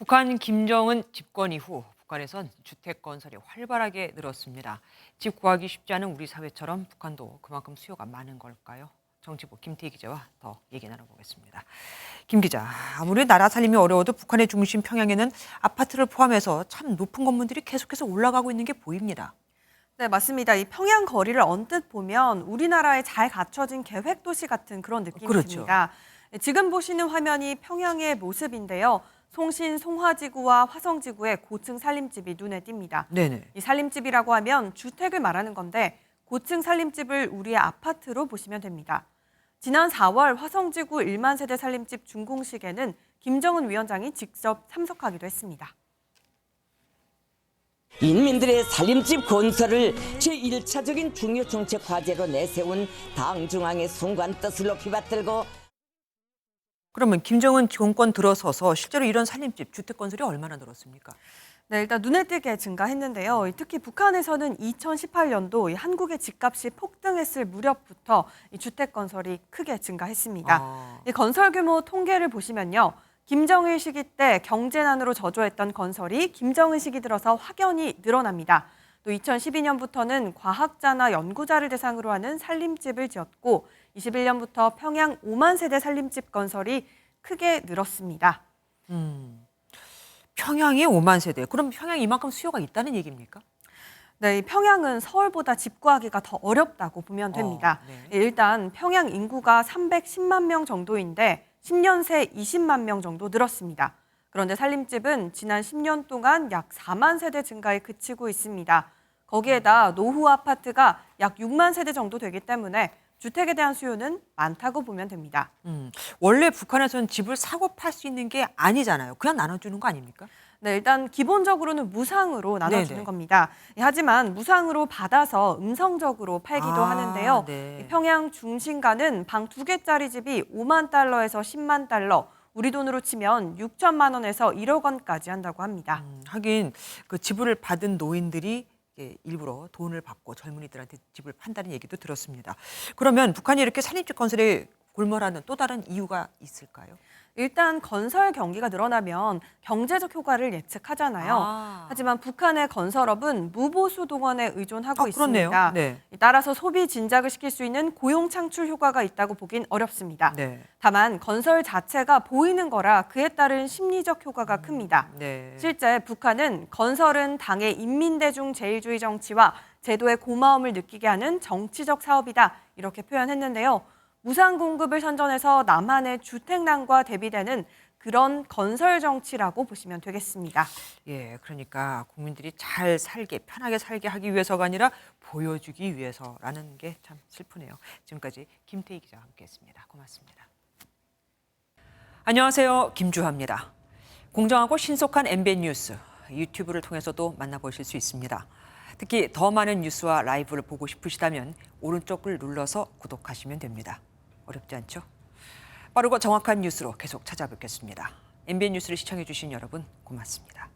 북한 김정은 집권 이후 북한에선 주택 건설이 활발하게 늘었습니다. 집 구하기 쉽지 않은 우리 사회처럼 북한도 그만큼 수요가 많은 걸까요? 정치부 김태희 기자와 더 얘기 나눠보겠습니다. 김 기자, 아무리 나라 살림이 어려워도 북한의 중심 평양에는 아파트를 포함해서 참 높은 건물들이 계속해서 올라가고 있는 게 보입니다. 네, 맞습니다. 이 평양 거리를 언뜻 보면 우리나라에 잘 갖춰진 계획 도시 같은 그런 느낌이 그렇죠. 듭니다. 네, 지금 보시는 화면이 평양의 모습인데요. 송신 송화지구와 화성지구의 고층 살림집이 눈에 띕니다. 네네. 이 살림집이라고 하면 주택을 말하는 건데 고층 살림집을 우리의 아파트로 보시면 됩니다. 지난 4월 화성지구 1만 세대 살림집 준공식에는 김정은 위원장이 직접 참석하기도 했습니다. 인민들의 살림집 건설을 제1차적인 중요 정책 과제로 내세운 당 중앙의 순간 뜻을 높이 받들고 그러면 김정은 정권 들어서서 실제로 이런 살림집, 주택 건설이 얼마나 늘었습니까? 네, 일단 눈에 띄게 증가했는데요. 특히 북한에서는 2018년도 한국의 집값이 폭등했을 무렵부터 이 주택 건설이 크게 증가했습니다. 이 건설 규모 통계를 보시면요. 김정일 시기 때 경제난으로 저조했던 건설이 김정은 시기 들어서 확연히 늘어납니다. 또 2012년부터는 과학자나 연구자를 대상으로 하는 살림집을 지었고 21년부터 평양 5만 세대 살림집 건설이 크게 늘었습니다. 평양이 5만 세대. 그럼 평양이 이만큼 수요가 있다는 얘기입니까? 네, 이 평양은 서울보다 집 구하기가 더 어렵다고 보면 됩니다. 네. 일단 평양 인구가 310만 명 정도인데 10년 새 20만 명 정도 늘었습니다. 그런데 살림집은 지난 10년 동안 약 4만 세대 증가에 그치고 있습니다. 거기에다 노후 아파트가 약 6만 세대 정도 되기 때문에 주택에 대한 수요는 많다고 보면 됩니다. 원래 북한에서는 집을 사고 팔 수 있는 게 아니잖아요. 그냥 나눠주는 거 아닙니까? 네, 일단 기본적으로는 무상으로 나눠주는 네네. 겁니다. 하지만 무상으로 받아서 음성적으로 팔기도 하는데요. 네. 평양 중심가는 방 2개짜리 집이 5만 달러에서 10만 달러, 우리 돈으로 치면 6천만 원에서 1억 원까지 한다고 합니다. 하긴 그 집을 받은 노인들이 일부러 돈을 받고 젊은이들한테 집을 판다는 얘기도 들었습니다. 그러면 북한이 이렇게 산림집 건설에 골몰하는 또 다른 이유가 있을까요? 일단 건설 경기가 늘어나면 경제적 효과를 예측하잖아요. 하지만 북한의 건설업은 무보수 동원에 의존하고 그렇네요. 있습니다. 네. 따라서 소비 진작을 시킬 수 있는 고용 창출 효과가 있다고 보긴 어렵습니다. 네. 다만 건설 자체가 보이는 거라 그에 따른 심리적 효과가 큽니다. 네. 실제 북한은 건설은 당의 인민대중 제일주의 정치와 제도의 고마움을 느끼게 하는 정치적 사업이다 이렇게 표현했는데요. 무상 공급을 선전해서 남한의 주택난과 대비되는 그런 건설 정치라고 보시면 되겠습니다. 예, 그러니까 국민들이 잘 살게, 편하게 살게 하기 위해서가 아니라 보여주기 위해서라는 게 참 슬프네요. 지금까지 김태희 기자와 함께했습니다. 고맙습니다. 안녕하세요, 김주하입니다. 공정하고 신속한 MBN 뉴스, 유튜브를 통해서도 만나보실 수 있습니다. 특히 더 많은 뉴스와 라이브를 보고 싶으시다면 오른쪽을 눌러서 구독하시면 됩니다. 어렵지 않죠? 빠르고 정확한 뉴스로 계속 찾아뵙겠습니다. MBN 뉴스를 시청해 주신 여러분 고맙습니다.